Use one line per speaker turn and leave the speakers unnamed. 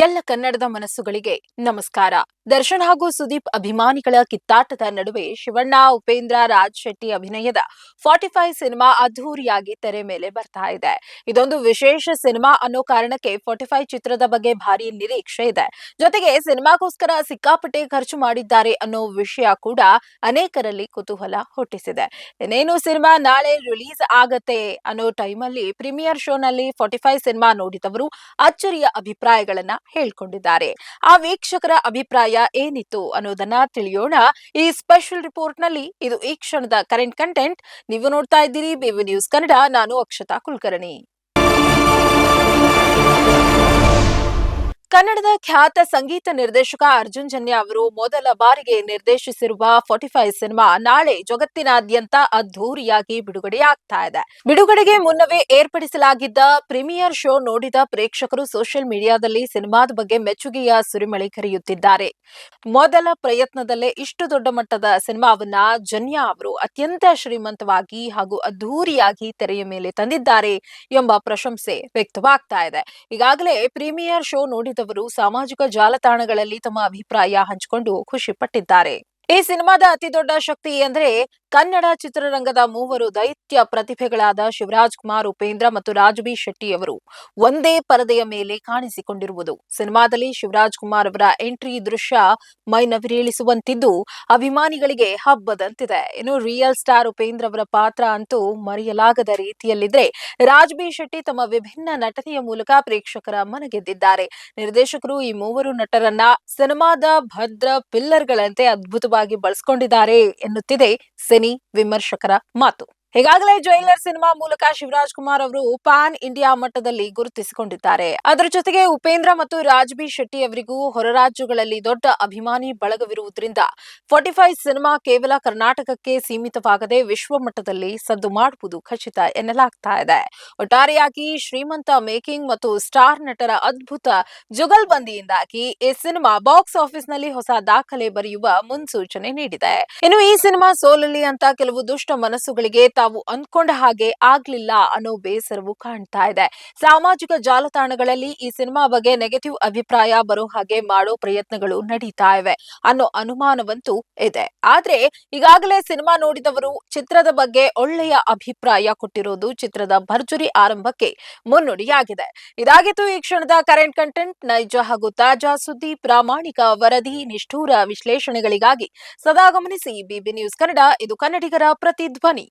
ಎಲ್ಲ ಕನ್ನಡದ ಮನಸ್ಸುಗಳಿಗೆ ನಮಸ್ಕಾರ. ದರ್ಶನ್ ಹಾಗೂ ಸುದೀಪ್ ಅಭಿಮಾನಿಗಳ ಕಿತ್ತಾಟದ ನಡುವೆ ಶಿವಣ್ಣ, ಉಪೇಂದ್ರ, ರಾಜ್ ಶೆಟ್ಟಿ ಅಭಿನಯದ 45 ಸಿನಿಮಾ ಅದ್ಧೂರಿಯಾಗಿ ತೆರೆ ಮೇಲೆ ಬರ್ತಾ ಇದೆ. ಇದೊಂದು ವಿಶೇಷ ಸಿನಿಮಾ ಅನ್ನೋ ಕಾರಣಕ್ಕೆ 45 ಚಿತ್ರದ ಬಗ್ಗೆ ಭಾರಿ ನಿರೀಕ್ಷೆ ಇದೆ. ಜೊತೆಗೆ ಸಿನಿಮಾಗೋಸ್ಕರ ಸಿಕ್ಕಾಪಟ್ಟೆ ಖರ್ಚು ಮಾಡಿದ್ದಾರೆ ಅನ್ನೋ ವಿಷಯ ಕೂಡ ಅನೇಕರಲ್ಲಿ ಕುತೂಹಲ ಹುಟ್ಟಿಸಿದೆ. ಇನ್ನೇನು ಸಿನಿಮಾ ನಾಳೆ ರಿಲೀಸ್ ಆಗತ್ತೆ ಅನ್ನೋ ಟೈಮಲ್ಲಿ ಪ್ರೀಮಿಯರ್ ಶೋನಲ್ಲಿ 45 ಸಿನಿಮಾ ನೋಡಿದವರು ಅಚ್ಚರಿಯ ಅಭಿಪ್ರಾಯಗಳನ್ನ ಹೇಳ್ಕೊಂಡಿದ್ದಾರೆ. ಆ ವೀಕ್ಷಕರ ಅಭಿಪ್ರಾಯ ಏನಿತ್ತು ಅನ್ನೋದನ್ನ ತಿಳಿಯೋಣ ಈ ಸ್ಪೆಷಲ್ ರಿಪೋರ್ಟ್ ನಲ್ಲಿ. ಇದು ಈ ಕ್ಷಣದ ಕರೆಂಟ್ ಕಂಟೆಂಟ್. ನೀವು ನೋಡ್ತಾ ಇದ್ದೀರಿ ಬಿಬಿ ನ್ಯೂಸ್ ಕನ್ನಡ. ನಾನು ಅಕ್ಷತಾ ಕುಲಕರ್ಣಿ. ಕನ್ನಡದ ಖ್ಯಾತ ಸಂಗೀತ ನಿರ್ದೇಶಕ ಅರ್ಜುನ್ ಜನ್ಯ ಅವರು ಮೊದಲ ಬಾರಿಗೆ ನಿರ್ದೇಶಿಸಿರುವ 45 ಸಿನಿಮಾ ನಾಳೆ ಜಗತ್ತಿನಾದ್ಯಂತ ಅದ್ಧೂರಿಯಾಗಿ ಬಿಡುಗಡೆಯಾಗ್ತಾ ಇದೆ. ಬಿಡುಗಡೆಗೆ ಮುನ್ನವೇ ಏರ್ಪಡಿಸಲಾಗಿದ್ದ ಪ್ರೀಮಿಯರ್ ಶೋ ನೋಡಿದ ಪ್ರೇಕ್ಷಕರು ಸೋಷಿಯಲ್ ಮೀಡಿಯಾದಲ್ಲಿ ಸಿನಿಮಾದ ಬಗ್ಗೆ ಮೆಚ್ಚುಗೆಯ ಸುರಿಮಳೆ ಕರೆಯುತ್ತಿದ್ದಾರೆ. ಮೊದಲ ಪ್ರಯತ್ನದಲ್ಲೇ ಇಷ್ಟು ದೊಡ್ಡ ಮಟ್ಟದ ಸಿನಿಮಾವನ್ನ ಜನ್ಯ ಅವರು ಅತ್ಯಂತ ಶ್ರೀಮಂತವಾಗಿ ಹಾಗೂ ಅದ್ಧೂರಿಯಾಗಿ ತೆರೆಯ ಮೇಲೆ ತಂದಿದ್ದಾರೆ ಎಂಬ ಪ್ರಶಂಸೆ ವ್ಯಕ್ತವಾಗ್ತಾ ಇದೆ. ಈಗಾಗಲೇ ಪ್ರೀಮಿಯರ್ ಶೋ ನೋಡಿದ ಸಾಮಾಜಿಕ ಜಾಲತಾಣಗಳಲ್ಲಿ ತಮ್ಮ ಅಭಿಪ್ರಾಯ ಹಂಚಿಕೊಂಡು ಖುಷಿ ಪಟ್ಟಿದ್ದಾರೆ. ಈ ಸಿನಿಮಾದ ಅತಿದೊಡ್ಡ ಶಕ್ತಿ ಎಂದರೆ ಕನ್ನಡ ಚಿತ್ರರಂಗದ ಮೂವರು ದೈತ್ಯ ಪ್ರತಿಭೆಗಳಾದ ಶಿವರಾಜ್ ಕುಮಾರ್, ಉಪೇಂದ್ರ ಮತ್ತು ರಾಜ್ ಬಿ ಶೆಟ್ಟಿ ಅವರು ಒಂದೇ ಪರದೆಯ ಮೇಲೆ ಕಾಣಿಸಿಕೊಂಡಿರುವುದು. ಸಿನಿಮಾದಲ್ಲಿ ಶಿವರಾಜ್ ಕುಮಾರ್ ಅವರ ಎಂಟ್ರಿ ದೃಶ್ಯ ಮೈನವಿರೇಳಿಸುವಂತಿದ್ದು ಅಭಿಮಾನಿಗಳಿಗೆ ಹಬ್ಬದಂತಿದೆ. ಇನ್ನು ರಿಯಲ್ ಸ್ಟಾರ್ ಉಪೇಂದ್ರ ಅವರ ಪಾತ್ರ ಅಂತೂ ಮರೆಯಲಾಗದ ರೀತಿಯಲ್ಲಿದ್ರೆ, ರಾಜ್ ಬಿ ಶೆಟ್ಟಿ ತಮ್ಮ ವಿಭಿನ್ನ ನಟನೆಯ ಮೂಲಕ ಪ್ರೇಕ್ಷಕರ ಮನಗೆದ್ದಿದ್ದಾರೆ. ನಿರ್ದೇಶಕರು ಈ ಮೂವರು ನಟರನ್ನ ಸಿನಿಮಾದ ಭದ್ರ ಪಿಲ್ಲರ್ಗಳಂತೆ ಅದ್ಭುತವಾಗಿ ಬಳಸಿಕೊಂಡಿದ್ದಾರೆ ಎನ್ನುತ್ತಿದೆ ಸಿನಿ ವಿಮರ್ಶಕರ ಮಾತು. ಈಗಾಗಲೇ ಜೈಲರ್ ಸಿನಿಮಾ ಮೂಲಕ ಶಿವರಾಜ್ ಕುಮಾರ್ ಅವರು ಪ್ಯಾನ್ ಇಂಡಿಯಾ ಮಟ್ಟದಲ್ಲಿ ಗುರುತಿಸಿಕೊಂಡಿದ್ದಾರೆ. ಅದರ ಜೊತೆಗೆ ಉಪೇಂದ್ರ ಮತ್ತು ರಾಜ್ ಬಿ ಶೆಟ್ಟಿ ಅವರಿಗೂ ಹೊರ ರಾಜ್ಯಗಳಲ್ಲಿ ದೊಡ್ಡ ಅಭಿಮಾನಿ ಬಳಗವಿರುವುದರಿಂದ 45 ಸಿನಿಮಾ ಕೇವಲ ಕರ್ನಾಟಕಕ್ಕೆ ಸೀಮಿತವಾಗದೆ ವಿಶ್ವ ಮಟ್ಟದಲ್ಲಿ ಸದ್ದು ಮಾಡುವುದು ಖಚಿತ ಎನ್ನಲಾಗ್ತಾ ಇದೆ. ಒಟ್ಟಾರೆಯಾಗಿ ಶ್ರೀಮಂತ ಮೇಕಿಂಗ್ ಮತ್ತು ಸ್ಟಾರ್ ನಟರ ಅದ್ಭುತ ಜುಗಲ್ಬಂದಿಯಿಂದಾಗಿ ಈ ಸಿನಿಮಾ ಬಾಕ್ಸ್ ಆಫೀಸ್ನಲ್ಲಿ ಹೊಸ ದಾಖಲೆ ಬರೆಯುವ ಮುನ್ಸೂಚನೆ ನೀಡಿದೆ. ಇನ್ನು ಈ ಸಿನಿಮಾ ಸೋಲಲಿ ಅಂತ ಕೆಲವು ದುಷ್ಟ ಮನಸ್ಸುಗಳಿಗೆ ತಾವು ಅಂದ್ಕೊಂಡ ಹಾಗೆ ಆಗ್ಲಿಲ್ಲ ಅನ್ನೋ ಬೇಸರವು ಕಾಣ್ತಾ ಇದೆ. ಸಾಮಾಜಿಕ ಜಾಲತಾಣಗಳಲ್ಲಿ ಈ ಸಿನಿಮಾ ಬಗ್ಗೆ ನೆಗೆಟಿವ್ ಅಭಿಪ್ರಾಯ ಬರೋ ಹಾಗೆ ಮಾಡೋ ಪ್ರಯತ್ನಗಳು ನಡೀತಾ ಇವೆ ಅನ್ನೋ ಅನುಮಾನವಂತೂ ಇದೆ. ಆದ್ರೆ ಈಗಾಗಲೇ ಸಿನಿಮಾ ನೋಡಿದವರು ಚಿತ್ರದ ಬಗ್ಗೆ ಒಳ್ಳೆಯ ಅಭಿಪ್ರಾಯ ಕೊಟ್ಟಿರೋದು ಚಿತ್ರದ ಭರ್ಜರಿ ಆರಂಭಕ್ಕೆ ಮುನ್ನುಡಿಯಾಗಿದೆ. ಇದಾಗಿತ್ತು ಈ ಕ್ಷಣದ ಕರೆಂಟ್ ಕಂಟೆಂಟ್. ನೈಜ ಹಾಗೂ ತಾಜಾ ಸುದ್ದಿ, ಪ್ರಾಮಾಣಿಕ ವರದಿ, ನಿಷ್ಠೂರ ವಿಶ್ಲೇಷಣೆಗಳಿಗಾಗಿ ಸದಾ ಗಮನಿಸಿ ಬಿಬಿ ನ್ಯೂಸ್ ಕನ್ನಡ. ಇದು ಕನ್ನಡಿಗರ ಪ್ರತಿಧ್ವನಿ.